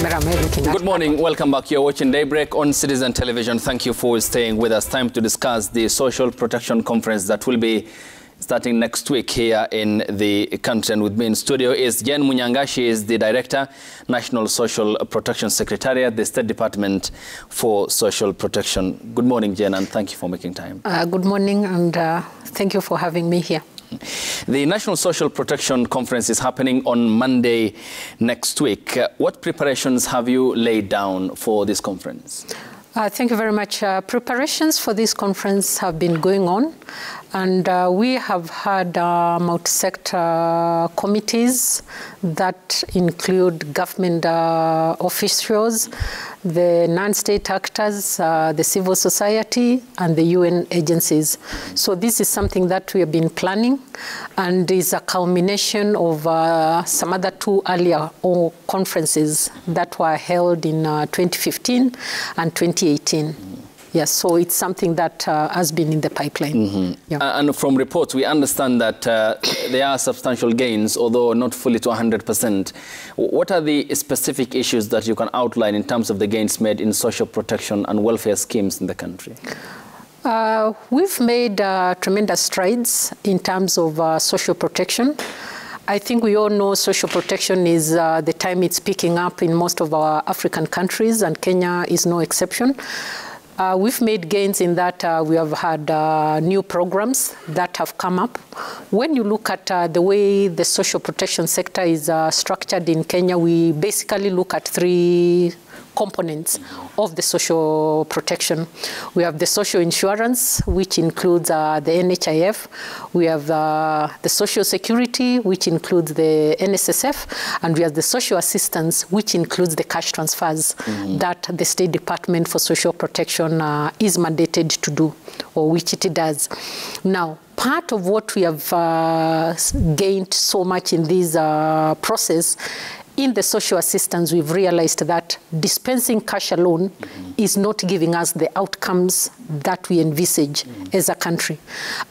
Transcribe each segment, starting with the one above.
cameraman looking at. Good morning. Welcome back. You're watching Daybreak on Citizen Television. Thank you for staying with us. Time to discuss the Social Protection Conference that will be starting next week here in the country. And with me in studio is Jen Munyanga. She is the Director, National Social Protection Secretariat, the State Department for Social Protection. Good morning, Jen, and thank you for making time. Good morning, and thank you for having me here. The National Social Protection Conference is happening on Monday next week. What preparations have you laid down for this conference? Thank you very much. Preparations for this conference have been going on, and we have had multi-sector committees that include government officials, the non-state actors, the civil society, and the UN agencies. So this is something that we have been planning, and is a culmination of some other two earlier conferences that were held in 2015 and 2018. Yes, so it's something that has been in the pipeline. Mm-hmm. Yeah. And from reports, we understand that there are substantial gains, although not fully to 100%. What are the specific issues that you can outline in terms of the gains made in social protection and welfare schemes in the country? We've made tremendous strides in terms of social protection. I think we all know social protection is the time it's picking up in most of our African countries, and Kenya is no exception. We've made gains in that we have had new programs that have come up. When you look at the way the social protection sector is structured in Kenya, we basically look at three components of the social protection. We have the social insurance, which includes the NHIF. We have the social security, which includes the NSSF. And we have the social assistance, which includes the cash transfers that the State Department for Social Protection is mandated to do, or which it does. Now, part of what we have gained so much in this process, in the social assistance, we've realized that dispensing cash alone is not giving us the outcomes that we envisage as a country.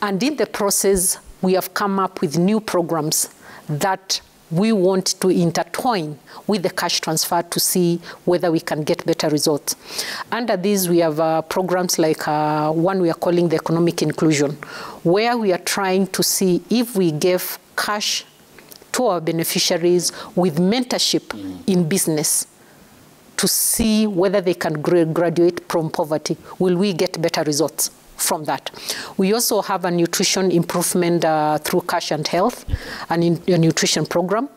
And in the process, we have come up with new programs that we want to intertwine with the cash transfer to see whether we can get better results. Under these, we have programs like one we are calling the economic inclusion, where we are trying to see if we give cash to our beneficiaries with mentorship in business to see whether they can graduate from poverty. Will we get better results from that? We also have a nutrition improvement through Cash and Health, a nutrition program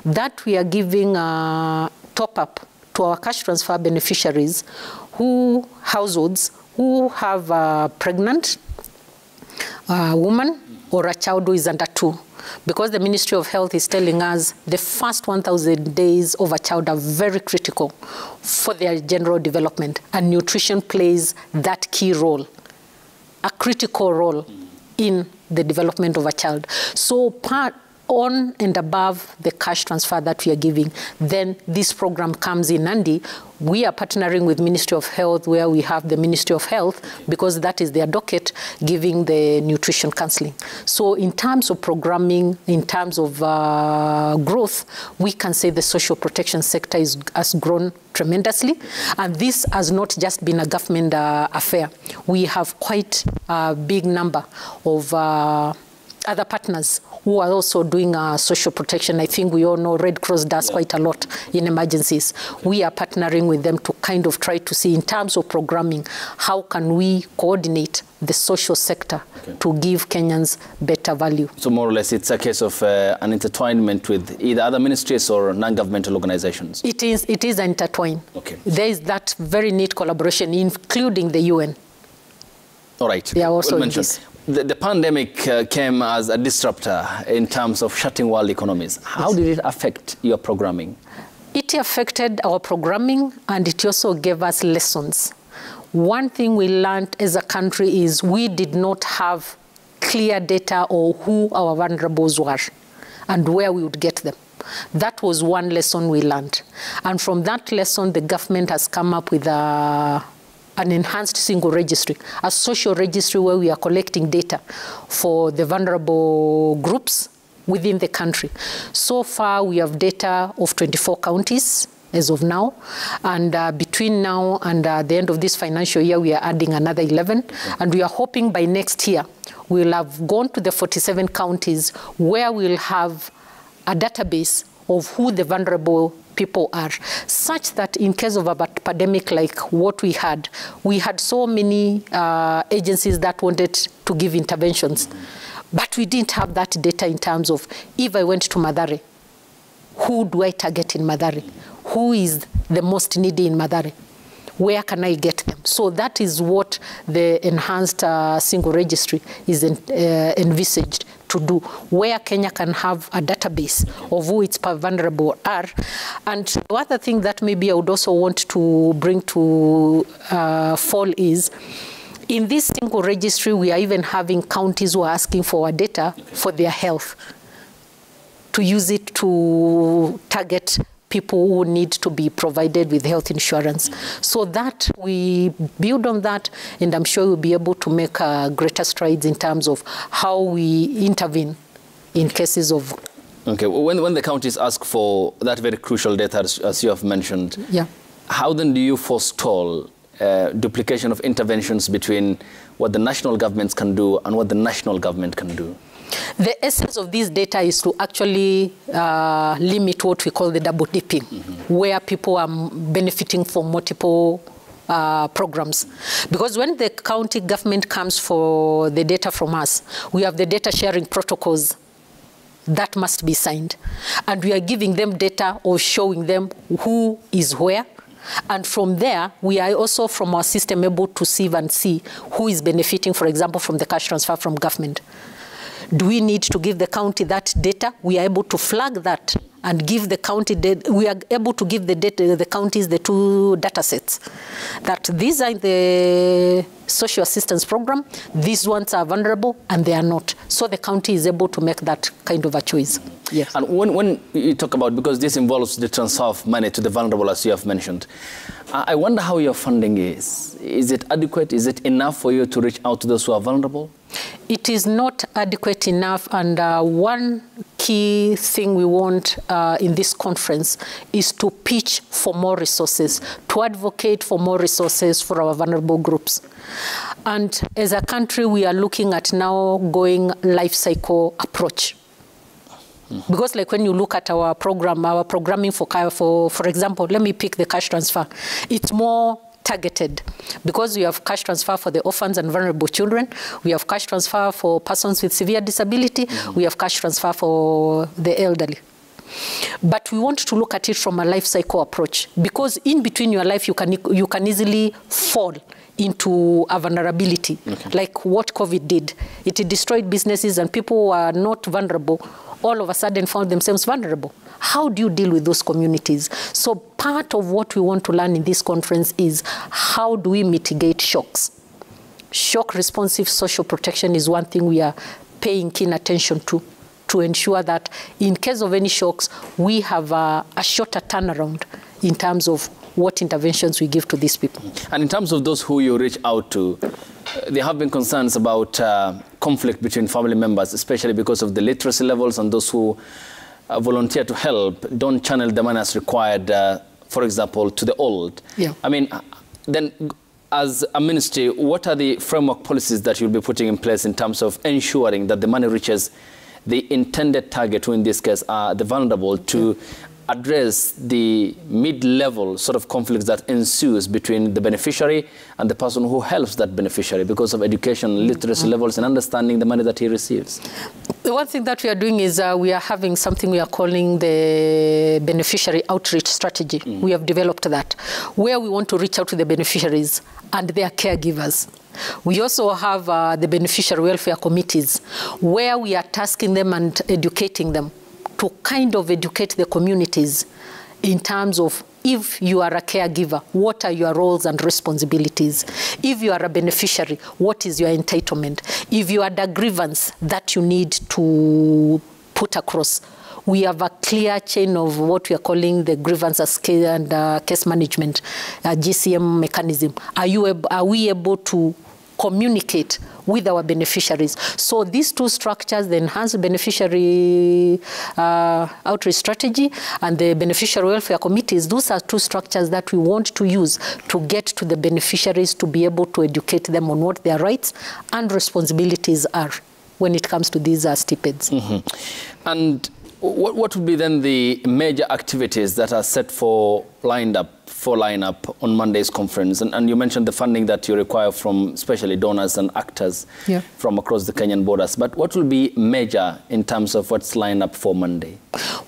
that we are giving top-up to our cash transfer beneficiaries, households who have a pregnant woman or a child who is under 2. Because the Ministry of Health is telling us the first 1,000 days of a child are very critical for their general development, and nutrition plays that key role, a critical role in the development of a child. So part on and above the cash transfer that we are giving, then this program comes in handy. We are partnering with Ministry of Health, where we have the Ministry of Health, because that is their docket, giving the nutrition counseling. So in terms of programming, in terms of growth, we can say the social protection sector has grown tremendously. And this has not just been a government affair. We have quite a big number of other partners who are also doing social protection. I think we all know Red Cross does quite a lot in emergencies. We are partnering with them to kind of try to see, in terms of programming, how can we coordinate the social sector to give Kenyans better value. So more or less it's a case of an intertwinement with either other ministries or non-governmental organizations? It is intertwined. Okay. There is that very neat collaboration, including the UN. All right. They are also in this. The pandemic came as a disruptor in terms of shutting world economies. How did it affect your programming? It affected our programming, and it also gave us lessons. One thing we learned as a country is we did not have clear data on who our vulnerables were and where we would get them. That was one lesson we learned. And from that lesson, the government has come up with an enhanced single registry, a social registry where we are collecting data for the vulnerable groups within the country. So far, we have data of 24 counties as of now. And between now and the end of this financial year, we are adding another 11. Okay. And we are hoping by next year, we'll have gone to the 47 counties where we'll have a database of who the vulnerable people are, such that in case of a pandemic like what we had so many agencies that wanted to give interventions. But we didn't have that data in terms of, if I went to Mathare, who do I target in Mathare? Who is the most needy in Mathare? Where can I get them? So that is what the enhanced single registry is envisaged to do, where Kenya can have a database of who its vulnerable are. And the other thing that maybe I would also want to bring to fall is, in this single registry, we are even having counties who are asking for our data for their health, to use it to target people who need to be provided with health insurance. So that we build on that, and I'm sure we'll be able to make greater strides in terms of how we intervene in cases of... Okay, when the counties ask for that very crucial data, as you have mentioned, yeah, how then do you forestall duplication of interventions between what the national governments can do and what the national government can do? The essence of this data is to actually limit what we call the double dipping, where people are benefiting from multiple programs. Because when the county government comes for the data from us, we have the data sharing protocols that must be signed. And we are giving them data or showing them who is where. And from there, we are also from our system able to sieve and see who is benefiting, for example, from the cash transfer from government. Do we need to give the county that data? We are able to flag that and give the county data. We are able to give the counties the two data sets. That these are the social assistance program, these ones are vulnerable, and they are not. So the county is able to make that kind of a choice. Yes. And when you talk about, because this involves the transfer of money to the vulnerable, as you have mentioned, I wonder how your funding is. Is it adequate? Is it enough for you to reach out to those who are vulnerable? It is not adequate enough, and one key thing we want in this conference is to pitch for more resources, to advocate for more resources for our vulnerable groups. And as a country, we are looking at now going life cycle approach. Because like when you look at our program, our programming for example, let me pick the cash transfer. It's more targeted because we have cash transfer for the orphans and vulnerable children. We have cash transfer for persons with severe disability. We have cash transfer for the elderly. But we want to look at it from a life cycle approach, because in between your life, you can easily fall into a vulnerability, like what COVID did. It destroyed businesses, and people who are not vulnerable all of a sudden found themselves vulnerable. How do you deal with those communities? So part of what we want to learn in this conference is how do we mitigate shocks? Shock responsive social protection is one thing we are paying keen attention to ensure that in case of any shocks, we have a shorter turnaround in terms of what interventions we give to these people. And in terms of those who you reach out to, there have been concerns about conflict between family members, especially because of the literacy levels, and those who volunteer to help don't channel the money as required, for example, to the old. Yeah. I mean, then as a ministry, what are the framework policies that you'll be putting in place in terms of ensuring that the money reaches the intended target, who in this case are the vulnerable, to address the mid-level sort of conflicts that ensues between the beneficiary and the person who helps that beneficiary because of education, literacy levels, and understanding the money that he receives? The one thing that we are doing is we are having something we are calling the beneficiary outreach strategy. We have developed that, where we want to reach out to the beneficiaries and their caregivers. We also have the beneficiary welfare committees, where we are tasking them and educating them to kind of educate the communities in terms of, if you are a caregiver, what are your roles and responsibilities? If you are a beneficiary, what is your entitlement? If you had a grievance that you need to put across, we have a clear chain of what we are calling the grievance and case management, GCM mechanism. Are we able to communicate with our beneficiaries. So these two structures, the Enhanced Beneficiary Outreach Strategy and the Beneficiary Welfare Committees, those are two structures that we want to use to get to the beneficiaries to be able to educate them on what their rights and responsibilities are when it comes to these stipends. And what would be then the major activities that are set for lineup on Monday's conference? And you mentioned the funding that you require from especially donors and actors from across the Kenyan borders. But what will be major in terms of what's lined up for Monday?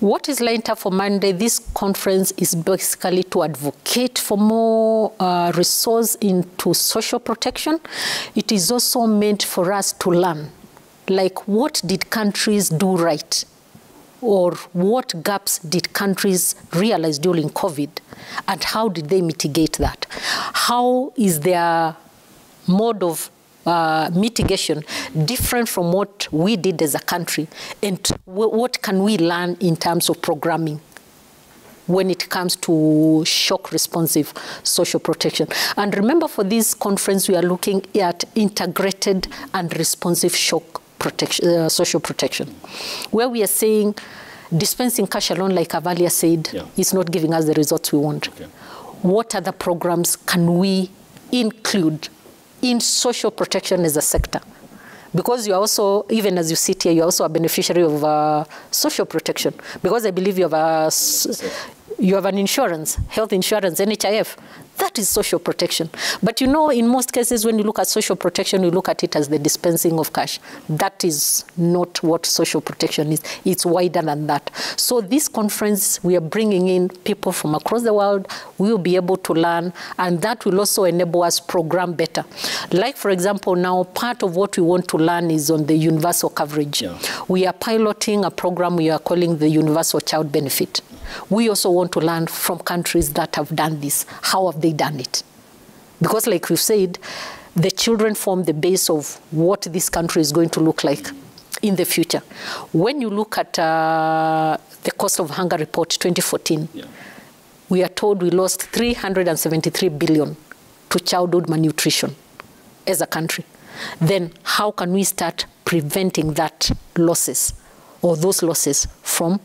What is lined up for Monday? This conference is basically to advocate for more resource into social protection. It is also meant for us to learn, like, what did countries do right? Or what gaps did countries realize during COVID, and how did they mitigate that? How is their mode of mitigation different from what we did as a country? And what can we learn in terms of programming when it comes to shock responsive social protection? And remember, for this conference, we are looking at integrated and responsive shock protection, social protection, where we are saying dispensing cash alone, like I've earlier said, is not giving us the results we want. What other programs can we include in social protection as a sector? Because you're also, even as you sit here, you're also a beneficiary of social protection. Because I believe you have an insurance, health insurance, NHIF. That is social protection. But you know, in most cases, when you look at social protection, you look at it as the dispensing of cash. That is not what social protection is. It's wider than that. So this conference, we are bringing in people from across the world. We will be able to learn, and that will also enable us program better. Like, for example, now part of what we want to learn is on the universal coverage. We are piloting a program we are calling the Universal Child Benefit. We also want to learn from countries that have done this. How have they done it? Because, like we've said, the children form the base of what this country is going to look like in the future. When you look at the Cost of Hunger Report 2014, we are told we lost 373 billion to childhood malnutrition as a country. Then how can we start preventing that losses, or those losses, from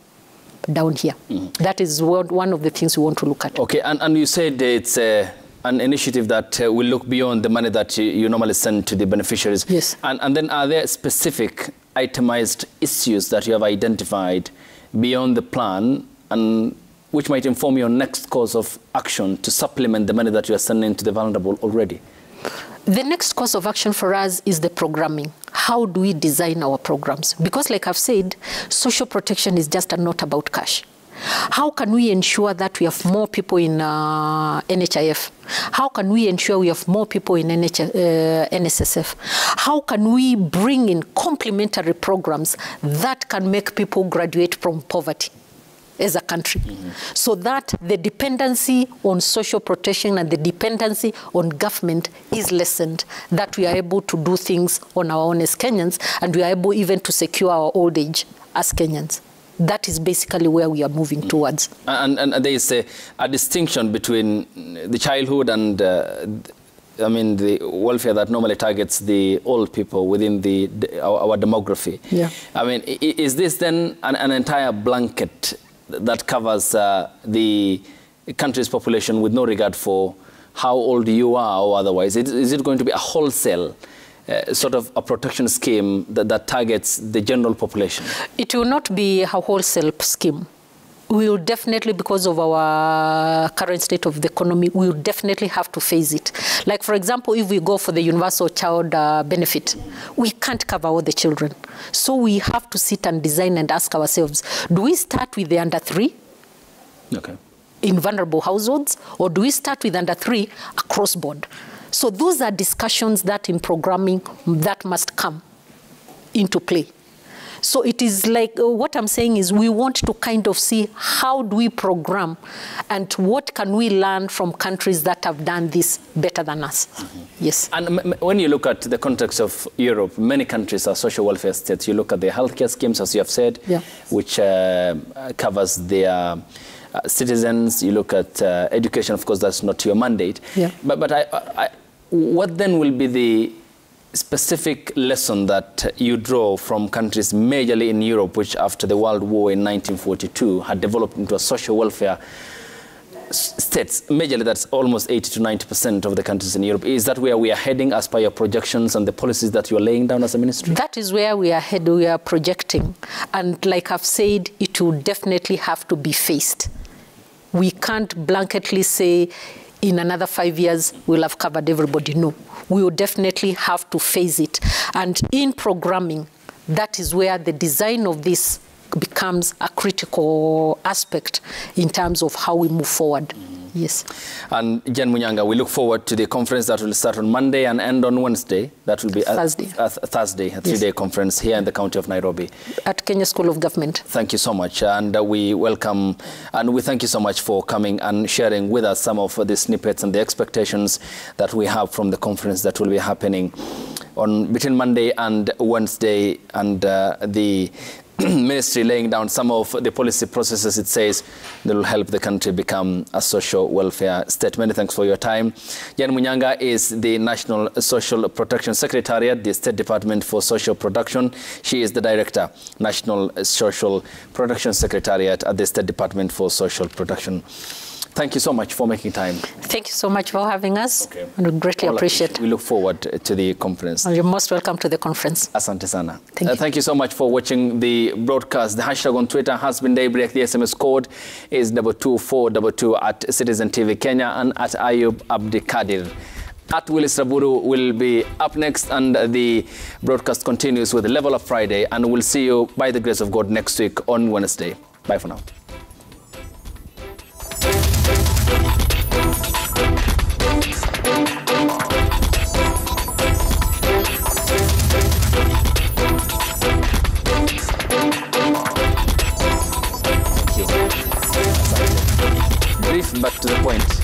down here? That is one of the things we want to look at. Okay, and you said it's an initiative that will look beyond the money that you normally send to the beneficiaries. Yes. And then are there specific itemized issues that you have identified beyond the plan, and which might inform your next course of action to supplement the money that you are sending to the vulnerable already? The next course of action for us is the programming. How do we design our programs? Because, like I've said, social protection is just not about cash. How can we ensure that we have more people in NHIF? How can we ensure we have more people in NSSF? How can we bring in complementary programs that can make people graduate from poverty as a country, so that the dependency on social protection and the dependency on government is lessened, that we are able to do things on our own as Kenyans, and we are able even to secure our old age as Kenyans. That is basically where we are moving towards. And there is a distinction between the childhood and I mean, the welfare that normally targets the old people within our demography. I mean, is this then an entire blanket that covers the country's population with no regard for how old you are or otherwise? Is it going to be a wholesale sort of a protection scheme that targets the general population? It will not be a wholesale scheme. We will definitely, because of our current state of the economy, we will definitely have to phase it. Like, for example, if we go for the universal child benefit, we can't cover all the children. So we have to sit and design and ask ourselves, do we start with the under 3 in vulnerable households, or do we start with under 3 across board? So those are discussions that in programming that must come into play. So it is like, what I'm saying is, we want to kind of see how do we program and what can we learn from countries that have done this better than us. Yes. And when you look at the context of Europe, many countries are social welfare states. You look at their healthcare schemes, as you have said, which covers their citizens. You look at education, of course, that's not your mandate. But what then will be specific lesson that you draw from countries majorly in Europe, which after the World War in 1942 had developed into a social welfare states, majorly that's almost 80 to 90% of the countries in Europe. Is that where we are heading as per your projections and the policies that you are laying down as a ministry? That is where we are heading, we are projecting. And like I've said, it will definitely have to be faced. We can't blanketly say in another 5 years we'll have covered everybody. No, we will definitely have to face it. And in programming, that is where the design of this becomes a critical aspect in terms of how we move forward. Yes. And Jane Munyanga, we look forward to the conference that will start on Monday and end on Wednesday. That will be Thursday. A three-day conference here in the county of Nairobi. At Kenya School of Government. Thank you so much. And we welcome, and we thank you so much for coming and sharing with us some of the snippets and the expectations that we have from the conference that will be happening between Monday and Wednesday, and the ministry laying down some of the policy processes it says that will help the country become a social welfare state. Many thanks for your time. Jane Munyanga is the National Social Protection Secretariat, the State Department for Social Protection. She is the Director, National Social Protection Secretariat at the State Department for Social Protection. Thank you so much for making time. Thank you so much for having us. Okay. And we greatly appreciate it. We look forward to the conference. And you're most welcome to the conference. Asante sana. Thank you. Thank you so much for watching the broadcast. The hashtag on Twitter has been Daybreak. The SMS code is 22422 at Citizen TV Kenya and at Ayub Abdikadir. At Willis Raburu will be up next, and the broadcast continues with the Level Up Friday, and we'll see you by the grace of God next week on Wednesday. Bye for now. Brief but to the point.